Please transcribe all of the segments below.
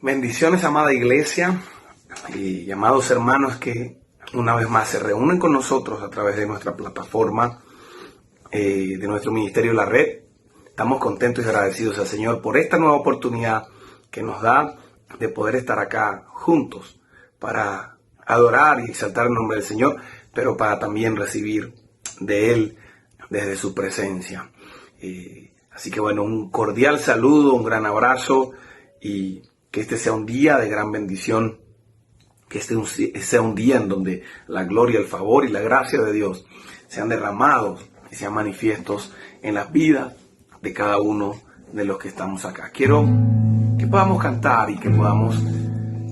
Bendiciones, amada iglesia y amados hermanos que una vez más se reúnen con nosotros a través de nuestra plataforma, de nuestro ministerio La Red. Estamos contentos y agradecidos al Señor por esta nueva oportunidad que nos da de poder estar acá juntos para adorar y exaltar el nombre del Señor, pero para también recibir de Él desde su presencia. Así que bueno, un cordial saludo, un gran abrazo y que este sea un día de gran bendición, que este sea un día en donde la gloria, el favor y la gracia de Dios sean derramados y sean manifiestos en las vidas de cada uno de los que estamos acá. Quiero que podamos cantar y que podamos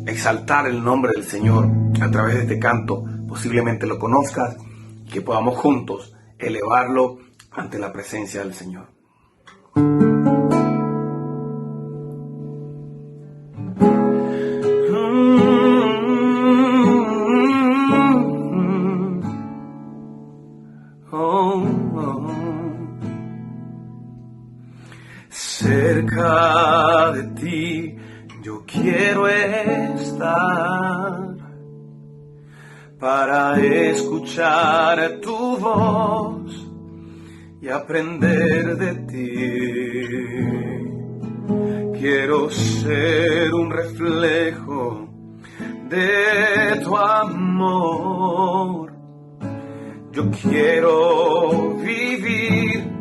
exaltar el nombre del Señor a través de este canto. Posiblemente lo conozcas, y que podamos juntos elevarlo ante la presencia del Señor. Cerca de ti yo quiero estar para escuchar tu voz y aprender de ti. Quiero ser un reflejo de tu amor. Yo quiero vivir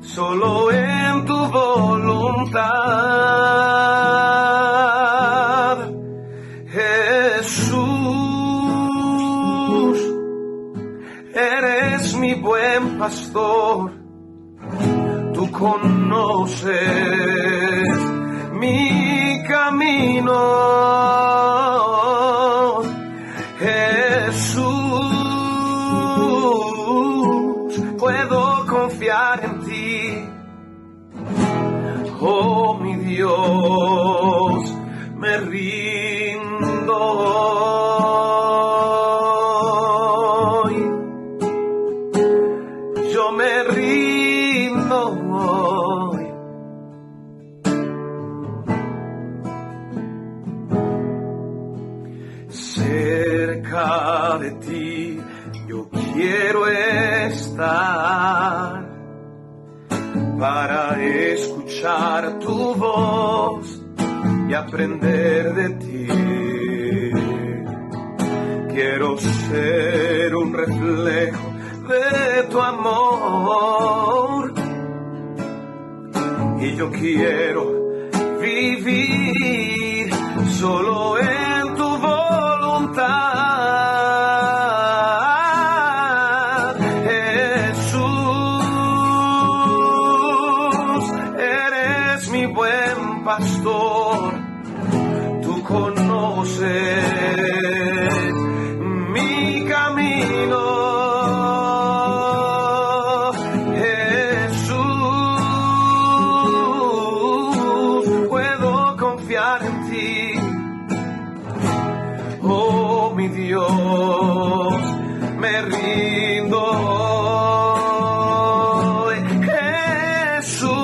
solo en tu voluntad, Jesús. Eres mi buen pastor, tú conoces mi camino, Jesús. Puedo confiar en ti, oh mi Dios, me rindo hoy. Yo me rindo hoy. Cerca de ti yo quiero estar para escuchar tu voz y aprender de ti. Quiero ser un reflejo de tu amor y yo quiero vivir solo en tu voluntad, Jesús. Eres mi buen pastor, tú conoces mi camino, Jesús. Puedo confiar en ti, oh mi Dios, me rindo hoy, Jesús.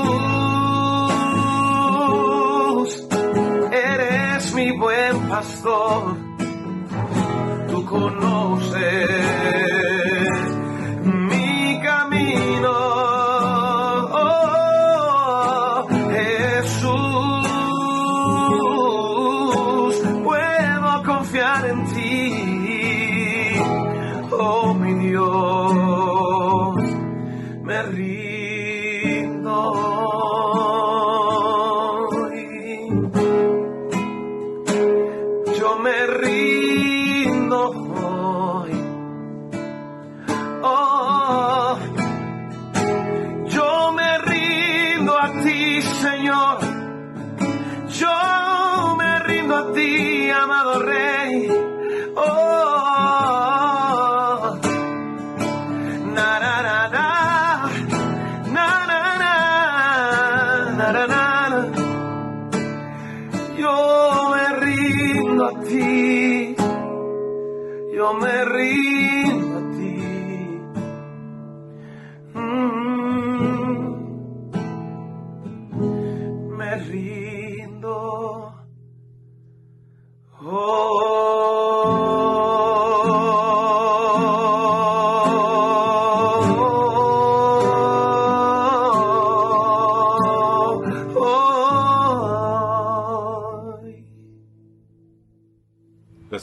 Eres mi buen pastor, tú conoces mi camino, oh, Jesús. Puedo confiar en ti, oh mi Dios, me rindo hoy. Yo me rindo hoy, oh, yo me rindo a ti, Señor. Yo me rindo a ti, amado Rey, oh, na na na na, na na na, na na na. Yo me rindo a ti, yo me rindo a ti. Me rindo Les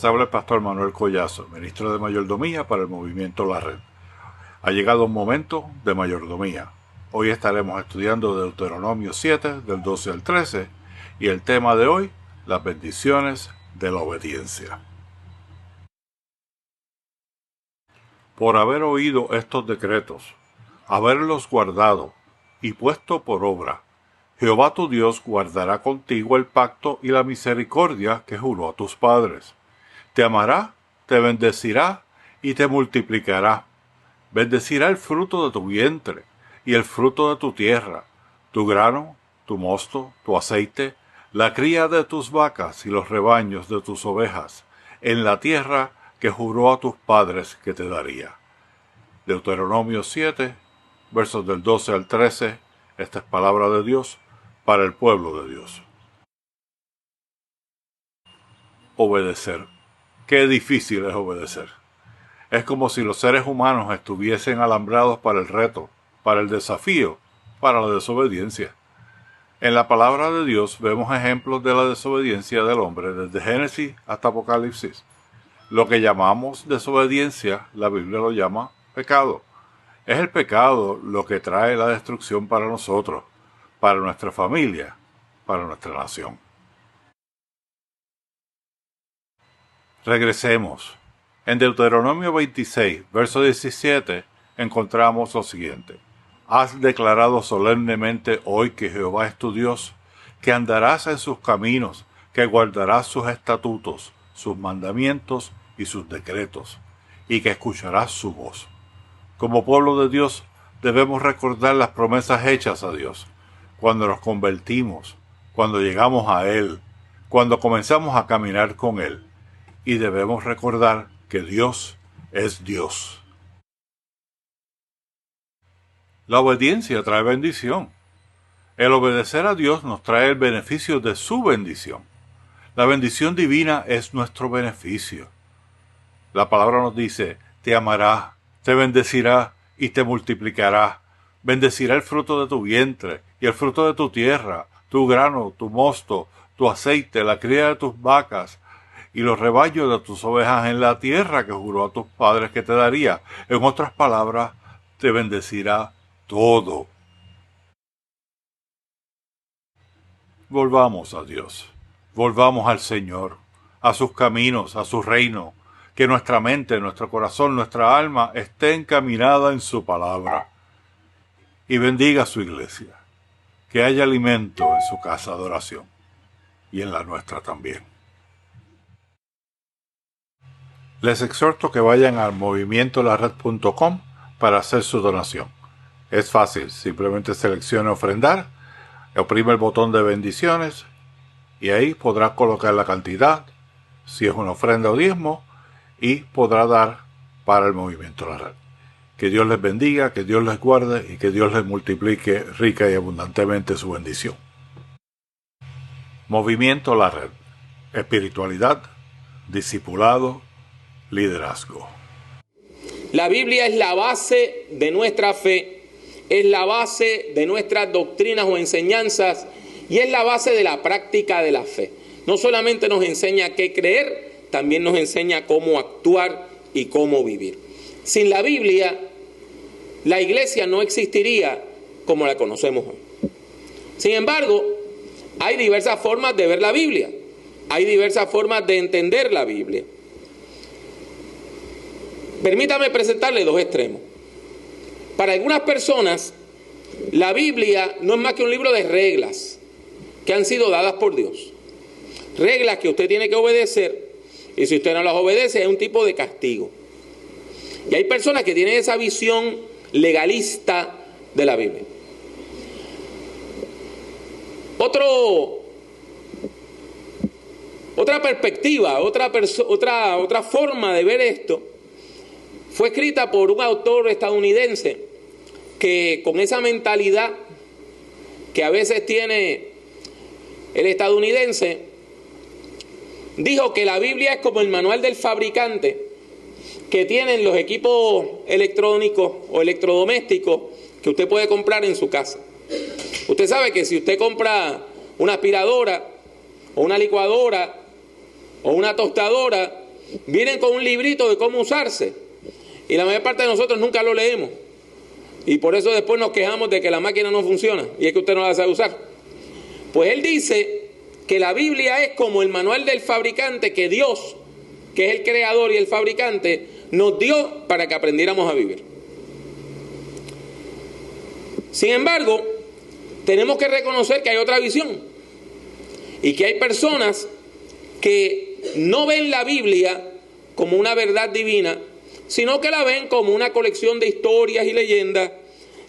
habla el pastor Manuel Collazo, ministro de Mayordomía para el Movimiento La Red. Ha llegado un momento de mayordomía. Hoy estaremos estudiando Deuteronomio 7, del 12 al 13, y el tema de hoy, las bendiciones de la obediencia. Por haber oído estos decretos, haberlos guardado y puesto por obra, Jehová tu Dios guardará contigo el pacto y la misericordia que juró a tus padres. Te amará, te bendecirá y te multiplicará. Bendecirá el fruto de tu vientre y el fruto de tu tierra, tu grano, tu mosto, tu aceite, la cría de tus vacas y los rebaños de tus ovejas, en la tierra que juró a tus padres que te daría. Deuteronomio 7, versos del 12 al 13, esta es palabra de Dios para el pueblo de Dios. Obedecer. Qué difícil es obedecer. Es como si los seres humanos estuviesen alambrados para el reto, para el desafío, para la desobediencia. En la palabra de Dios vemos ejemplos de la desobediencia del hombre desde Génesis hasta Apocalipsis. Lo que llamamos desobediencia, la Biblia lo llama pecado. Es el pecado lo que trae la destrucción para nosotros, para nuestra familia, para nuestra nación. Regresemos. En Deuteronomio 26, verso 17, encontramos lo siguiente. Has declarado solemnemente hoy que Jehová es tu Dios, que andarás en sus caminos, que guardarás sus estatutos, sus mandamientos y sus decretos, y que escucharás su voz. Como pueblo de Dios, debemos recordar las promesas hechas a Dios, cuando nos convertimos, cuando llegamos a Él, cuando comenzamos a caminar con Él. Y debemos recordar que Dios es Dios. La obediencia trae bendición. El obedecer a Dios nos trae el beneficio de su bendición. La bendición divina es nuestro beneficio. La palabra nos dice, te amará, te bendecirá y te multiplicará. Bendecirá el fruto de tu vientre y el fruto de tu tierra, tu grano, tu mosto, tu aceite, la cría de tus vacas, y los rebaños de tus ovejas en la tierra que juró a tus padres que te daría. En otras palabras, te bendecirá todo. Volvamos a Dios, volvamos al Señor, a sus caminos, a su reino, que nuestra mente, nuestro corazón, nuestra alma esté encaminada en su palabra. Y bendiga a su iglesia, que haya alimento en su casa de oración y en la nuestra también. Les exhorto que vayan al movimentolared.com para hacer su donación. Es fácil, simplemente seleccione ofrendar, oprime el botón de bendiciones y ahí podrá colocar la cantidad, si es una ofrenda o diezmo, y podrá dar para el Movimiento La Red. Que Dios les bendiga, que Dios les guarde y que Dios les multiplique rica y abundantemente su bendición. Movimiento La Red. Espiritualidad, discipulado, liderazgo. La Biblia es la base de nuestra fe, es la base de nuestras doctrinas o enseñanzas y es la base de la práctica de la fe. No solamente nos enseña qué creer, también nos enseña cómo actuar y cómo vivir. Sin la Biblia, la iglesia no existiría como la conocemos hoy. Sin embargo, hay diversas formas de ver la Biblia, hay diversas formas de entender la Biblia. Permítame presentarle dos extremos. Para algunas personas, la Biblia no es más que un libro de reglas que han sido dadas por Dios. Reglas que usted tiene que obedecer, y si usted no las obedece es un tipo de castigo. Y hay personas que tienen esa visión legalista de la Biblia. Otra perspectiva, otra forma de ver esto fue escrita por un autor estadounidense que con esa mentalidad que a veces tiene el estadounidense dijo que la Biblia es como el manual del fabricante que tienen los equipos electrónicos o electrodomésticos que usted puede comprar en su casa. Usted sabe que si usted compra una aspiradora o una licuadora o una tostadora, vienen con un librito de cómo usarse. Y la mayor parte de nosotros nunca lo leemos. Y por eso después nos quejamos de que la máquina no funciona y es que usted no la sabe usar. Pues él dice que la Biblia es como el manual del fabricante que Dios, que es el creador y el fabricante, nos dio para que aprendiéramos a vivir. Sin embargo, tenemos que reconocer que hay otra visión y que hay personas que no ven la Biblia como una verdad divina, sino que la ven como una colección de historias y leyendas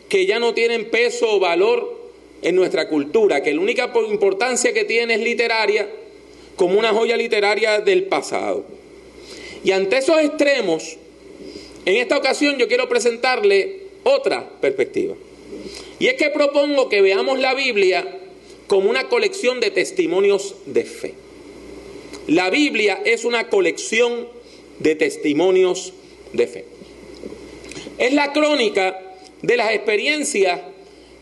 que ya no tienen peso o valor en nuestra cultura, que la única importancia que tiene es literaria, como una joya literaria del pasado. Y ante esos extremos, en esta ocasión yo quiero presentarle otra perspectiva. Y es que propongo que veamos la Biblia como una colección de testimonios de fe. La Biblia es una colección de testimonios de fe. Es la crónica de las experiencias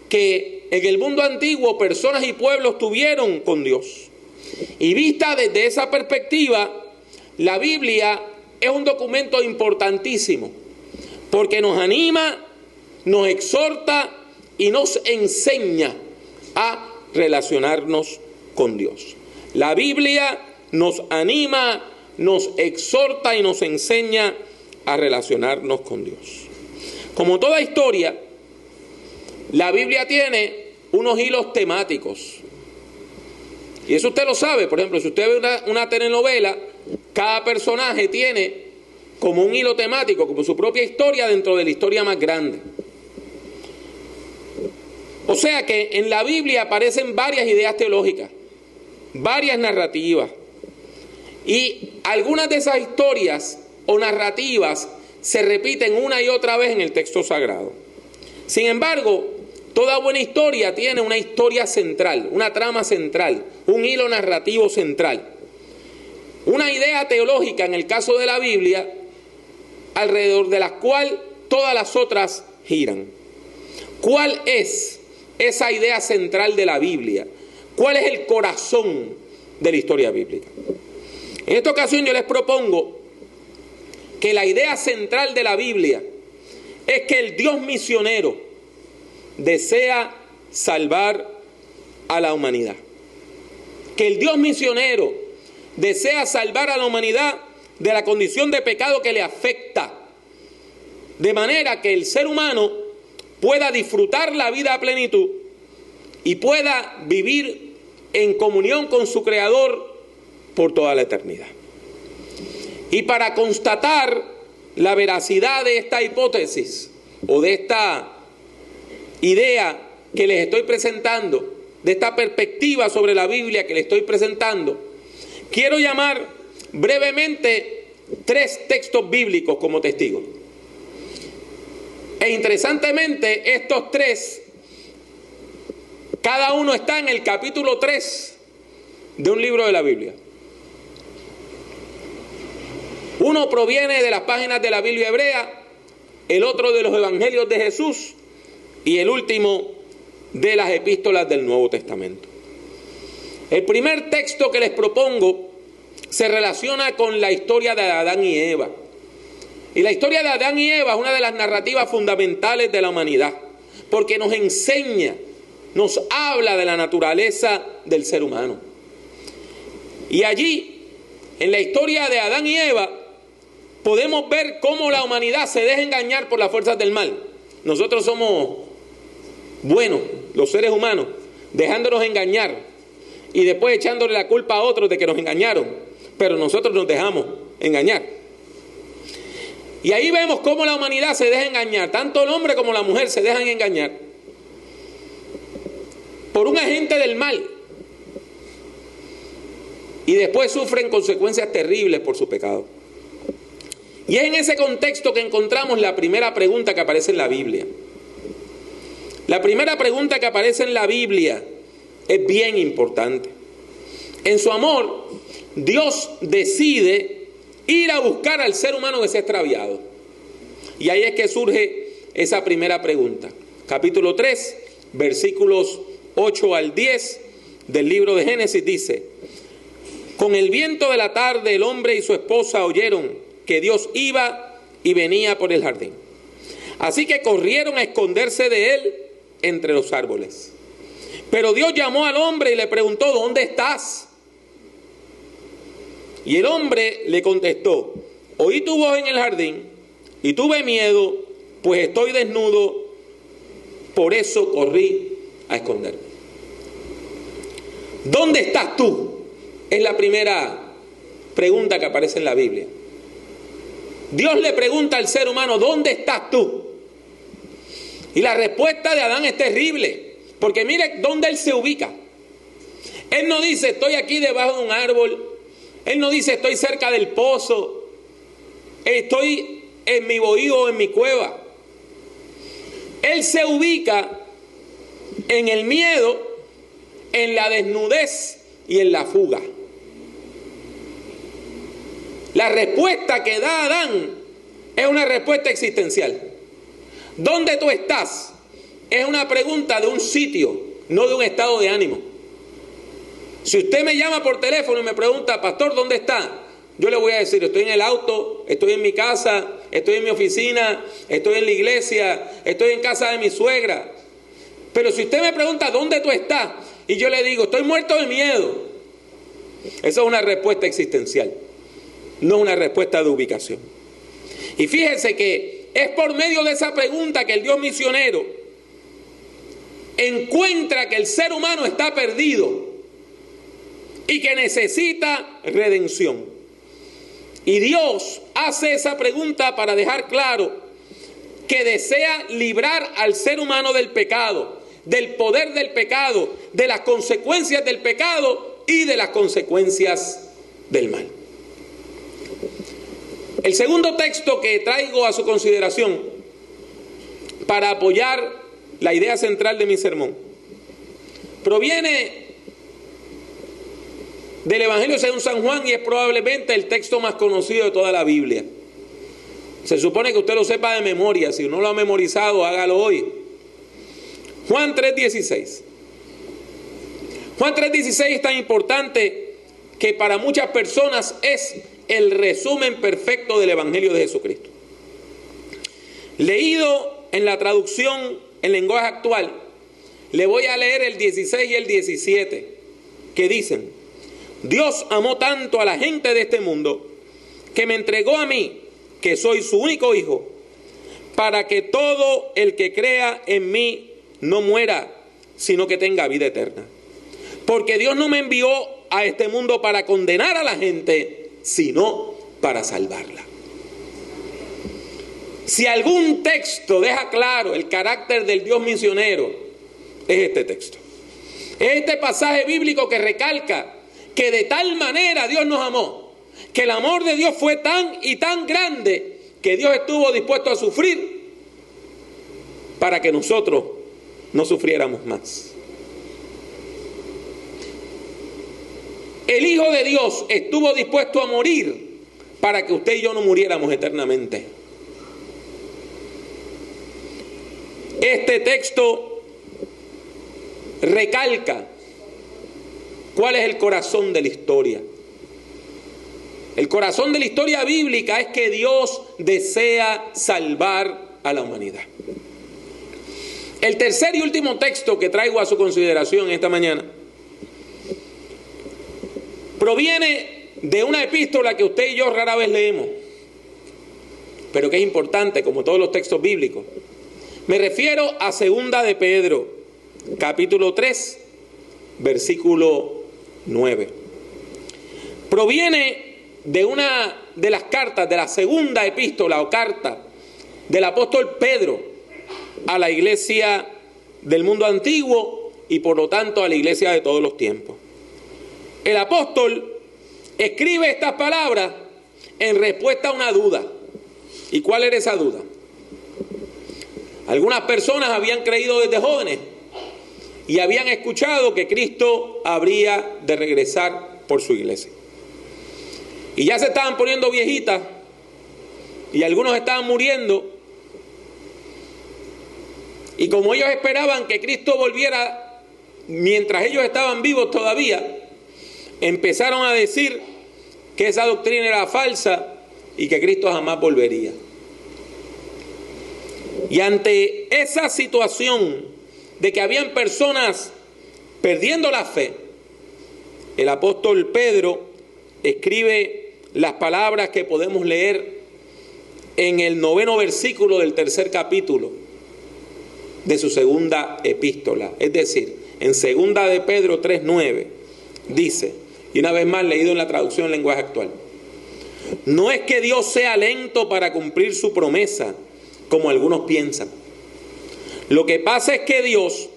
que en el mundo antiguo personas y pueblos tuvieron con Dios. Y vista desde esa perspectiva, la Biblia es un documento importantísimo porque nos anima, nos exhorta y nos enseña a relacionarnos con Dios. La Biblia nos anima, nos exhorta y nos enseña a relacionarnos con Dios. Como toda historia, la Biblia tiene unos hilos temáticos. Y eso usted lo sabe. Por ejemplo, si usted ve una telenovela, cada personaje tiene como un hilo temático, como su propia historia dentro de la historia más grande. O sea que en la Biblia aparecen varias ideas teológicas, varias narrativas. Y algunas de esas historias o narrativas se repiten una y otra vez en el texto sagrado. Sin embargo, toda buena historia tiene una historia central, una trama central, un hilo narrativo central. Una idea teológica, en el caso de la Biblia, alrededor de la cual todas las otras giran. ¿Cuál es esa idea central de la Biblia? ¿Cuál es el corazón de la historia bíblica? En esta ocasión yo les propongo que la idea central de la Biblia es que el Dios misionero desea salvar a la humanidad. Que el Dios misionero desea salvar a la humanidad de la condición de pecado que le afecta, de manera que el ser humano pueda disfrutar la vida a plenitud y pueda vivir en comunión con su Creador por toda la eternidad. Y para constatar la veracidad de esta hipótesis o de esta idea que les estoy presentando, de esta perspectiva sobre la Biblia que les estoy presentando, quiero llamar brevemente 3 textos bíblicos como testigos. E interesantemente, estos 3, cada uno está en el capítulo 3 de un libro de la Biblia. Uno proviene de las páginas de la Biblia hebrea, el otro de los evangelios de Jesús y el último de las epístolas del Nuevo Testamento. El primer texto que les propongo se relaciona con la historia de Adán y Eva. Y la historia de Adán y Eva es una de las narrativas fundamentales de la humanidad, porque nos enseña, nos habla de la naturaleza del ser humano. Y allí, en la historia de Adán y Eva, podemos ver cómo la humanidad se deja engañar por las fuerzas del mal. Nosotros somos buenos, los seres humanos, dejándonos engañar y después echándole la culpa a otros de que nos engañaron, pero nosotros nos dejamos engañar. Y ahí vemos cómo la humanidad se deja engañar, tanto el hombre como la mujer se dejan engañar por un agente del mal y después sufren consecuencias terribles por su pecado. Y es en ese contexto que encontramos la primera pregunta que aparece en la Biblia. La primera pregunta que aparece en la Biblia es bien importante. En su amor, Dios decide ir a buscar al ser humano que se ha extraviado. Y ahí es que surge esa primera pregunta. Capítulo 3, versículos 8 al 10 del libro de Génesis dice: con el viento de la tarde el hombre y su esposa oyeron que Dios iba y venía por el jardín. Así que corrieron a esconderse de él entre los árboles. Pero Dios llamó al hombre y le preguntó: ¿dónde estás? Y el hombre le contestó: oí tu voz en el jardín y tuve miedo, pues estoy desnudo, por eso corrí a esconderme. ¿Dónde estás tú? Es la primera pregunta que aparece en la Biblia. Dios le pregunta al ser humano: ¿dónde estás tú? Y la respuesta de Adán es terrible, porque mire dónde él se ubica. Él no dice: estoy aquí debajo de un árbol. Él no dice: estoy cerca del pozo. Estoy en mi bohío o en mi cueva. Él se ubica en el miedo, en la desnudez y en la fuga. La respuesta que da Adán es una respuesta existencial. ¿Dónde tú estás? Es una pregunta de un sitio, no de un estado de ánimo. Si usted me llama por teléfono y me pregunta: pastor, ¿dónde está? Yo le voy a decir: estoy en el auto, estoy en mi casa, estoy en mi oficina, estoy en la iglesia, estoy en casa de mi suegra. Pero si usted me pregunta: ¿dónde tú estás? Y yo le digo: estoy muerto de miedo. Esa es una respuesta existencial, no una respuesta de ubicación. Y fíjese que es por medio de esa pregunta que el Dios misionero encuentra que el ser humano está perdido y que necesita redención. Y Dios hace esa pregunta para dejar claro que desea librar al ser humano del pecado, del poder del pecado, de las consecuencias del pecado y de las consecuencias del mal. El segundo texto que traigo a su consideración para apoyar la idea central de mi sermón proviene del Evangelio según San Juan y es probablemente el texto más conocido de toda la Biblia. Se supone que usted lo sepa de memoria. Si no lo ha memorizado, hágalo hoy. Juan 3:16. Juan 3:16 es tan importante que para muchas personas es el resumen perfecto del Evangelio de Jesucristo. Leído en la traducción en lenguaje actual, le voy a leer el 16 y el 17, que dicen: Dios amó tanto a la gente de este mundo que me entregó a mí, que soy su único hijo, para que todo el que crea en mí no muera, sino que tenga vida eterna. Porque Dios no me envió a este mundo para condenar a la gente, sino para salvarla. Si algún texto deja claro el carácter del Dios misionero, es este texto. Es este pasaje bíblico que recalca que de tal manera Dios nos amó, que el amor de Dios fue tan y tan grande que Dios estuvo dispuesto a sufrir para que nosotros no sufriéramos más. El Hijo de Dios estuvo dispuesto a morir para que usted y yo no muriéramos eternamente. Este texto recalca cuál es el corazón de la historia. El corazón de la historia bíblica es que Dios desea salvar a la humanidad. El tercer y último texto que traigo a su consideración esta mañana proviene de una epístola que usted y yo rara vez leemos, pero que es importante como todos los textos bíblicos. Me refiero a 2 de Pedro, capítulo 3, versículo 9. Proviene de una de las cartas, de la segunda epístola o carta del apóstol Pedro a la iglesia del mundo antiguo y por lo tanto a la iglesia de todos los tiempos. El apóstol escribe estas palabras en respuesta a una duda. ¿Y cuál era esa duda? Algunas personas habían creído desde jóvenes y habían escuchado que Cristo habría de regresar por su iglesia. Y ya se estaban poniendo viejitas y algunos estaban muriendo. Y como ellos esperaban que Cristo volviera mientras ellos estaban vivos todavía, empezaron a decir que esa doctrina era falsa y que Cristo jamás volvería. Y ante esa situación de que habían personas perdiendo la fe, el apóstol Pedro escribe las palabras que podemos leer en el 9º versículo del 3er capítulo de su segunda epístola. Es decir, en 2 de Pedro 3:9 dice, y una vez más leído en la traducción en lenguaje actual: no es que Dios sea lento para cumplir su promesa, como algunos piensan. Lo que pasa es que Dios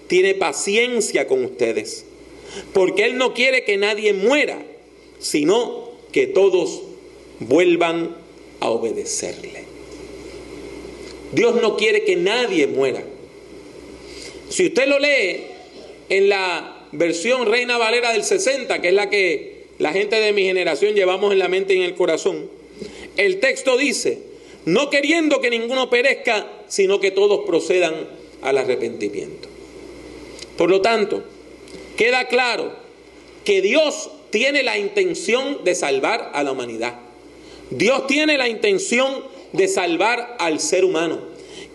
tiene paciencia con ustedes, porque Él no quiere que nadie muera, sino que todos vuelvan a obedecerle. Dios no quiere que nadie muera. Si usted lo lee en la versión Reina Valera del 60, que es la que la gente de mi generación llevamos en la mente y en el corazón, el texto dice: no queriendo que ninguno perezca, sino que todos procedan al arrepentimiento. Por lo tanto, queda claro que Dios tiene la intención de salvar a la humanidad. Dios tiene la intención de salvar al ser humano.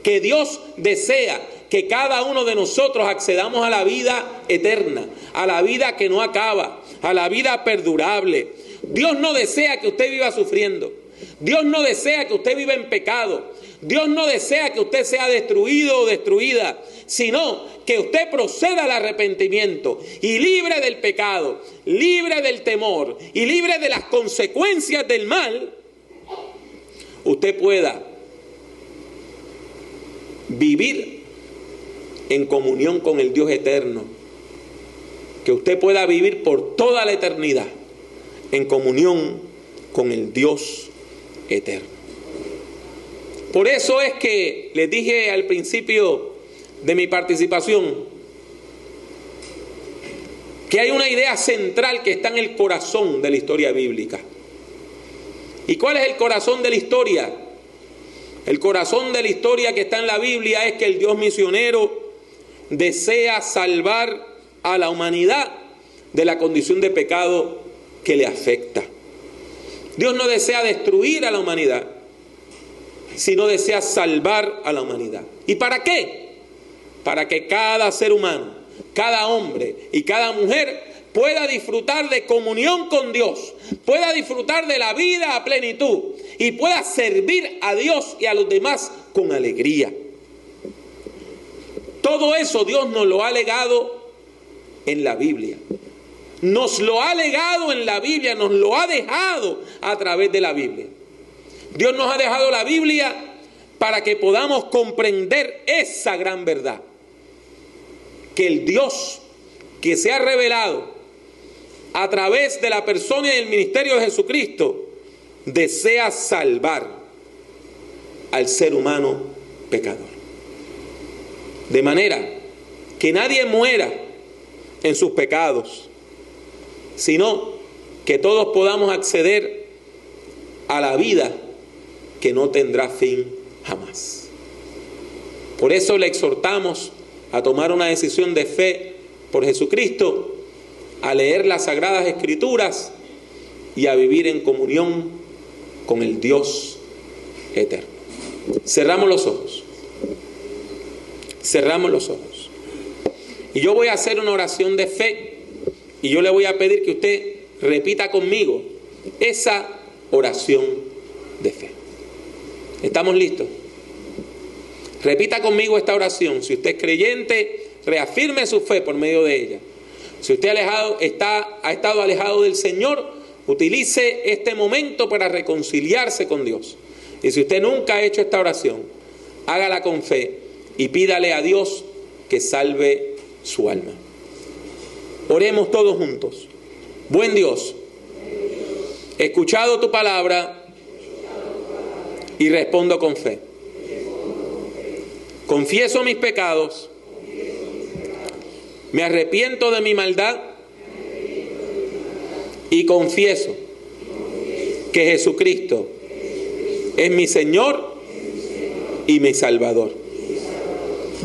Que Dios desea que cada uno de nosotros accedamos a la vida eterna, a la vida que no acaba, a la vida perdurable. Dios no desea que usted viva sufriendo. Dios no desea que usted viva en pecado. Dios no desea que usted sea destruido o destruida, sino que usted proceda al arrepentimiento y libre del pecado, libre del temor y libre de las consecuencias del mal, usted pueda vivir en comunión con el Dios eterno, que usted pueda vivir por toda la eternidad en comunión con el Dios eterno. Por eso es que les dije al principio de mi participación que hay una idea central que está en el corazón de la historia bíblica. ¿Y cuál es el corazón de la historia? El corazón de la historia que está en la Biblia es que el Dios misionero desea salvar a la humanidad de la condición de pecado que le afecta. Dios no desea destruir a la humanidad, sino desea salvar a la humanidad. ¿Y para qué? Para que cada ser humano, cada hombre y cada mujer pueda disfrutar de comunión con Dios, pueda disfrutar de la vida a plenitud y pueda servir a Dios y a los demás con alegría. Todo eso Dios nos lo ha legado en la Biblia. Nos lo ha legado en la Biblia, nos lo ha dejado a través de la Biblia. Dios nos ha dejado la Biblia para que podamos comprender esa gran verdad. Que el Dios que se ha revelado a través de la persona y el ministerio de Jesucristo desea salvar al ser humano pecador. De manera que nadie muera en sus pecados, sino que todos podamos acceder a la vida que no tendrá fin jamás. Por eso le exhortamos a tomar una decisión de fe por Jesucristo, a leer las Sagradas Escrituras y a vivir en comunión con el Dios eterno. Cerramos los ojos. Cerramos los ojos. Y yo voy a hacer una oración de fe y yo le voy a pedir que usted repita conmigo esa oración de fe. ¿Estamos listos? Repita conmigo esta oración. Si usted es creyente, reafirme su fe por medio de ella. Si usted ha estado alejado del Señor, utilice este momento para reconciliarse con Dios. Y si usted nunca ha hecho esta oración, hágala con fe y pídale a Dios que salve su alma. Oremos todos juntos. Buen Dios, he escuchado tu palabra y respondo con fe. Confieso mis pecados, me arrepiento de mi maldad y confieso que Jesucristo es mi Señor y mi Salvador.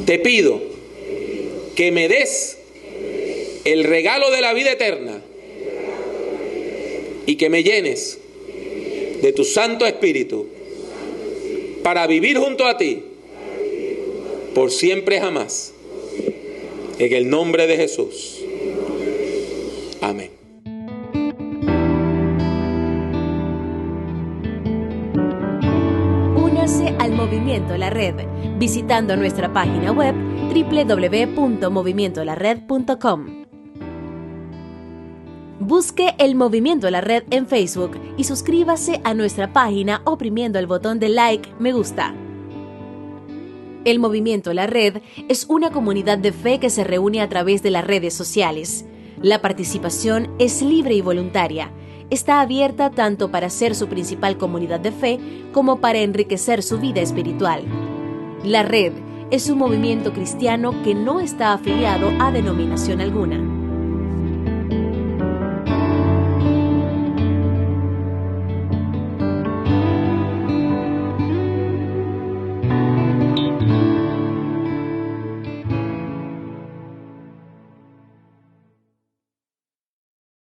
Te pido que me des el regalo de la vida eterna y que me llenes de tu Santo Espíritu para vivir junto a ti por siempre jamás. En el nombre de Jesús. Amén. Únase al Movimiento La Red visitando nuestra página web www.movimientolared.com. Busque el Movimiento La Red en Facebook y suscríbase a nuestra página oprimiendo el botón de like, me gusta. El Movimiento La Red es una comunidad de fe que se reúne a través de las redes sociales. La participación es libre y voluntaria. Está abierta tanto para ser su principal comunidad de fe como para enriquecer su vida espiritual. La Red es un movimiento cristiano que no está afiliado a denominación alguna.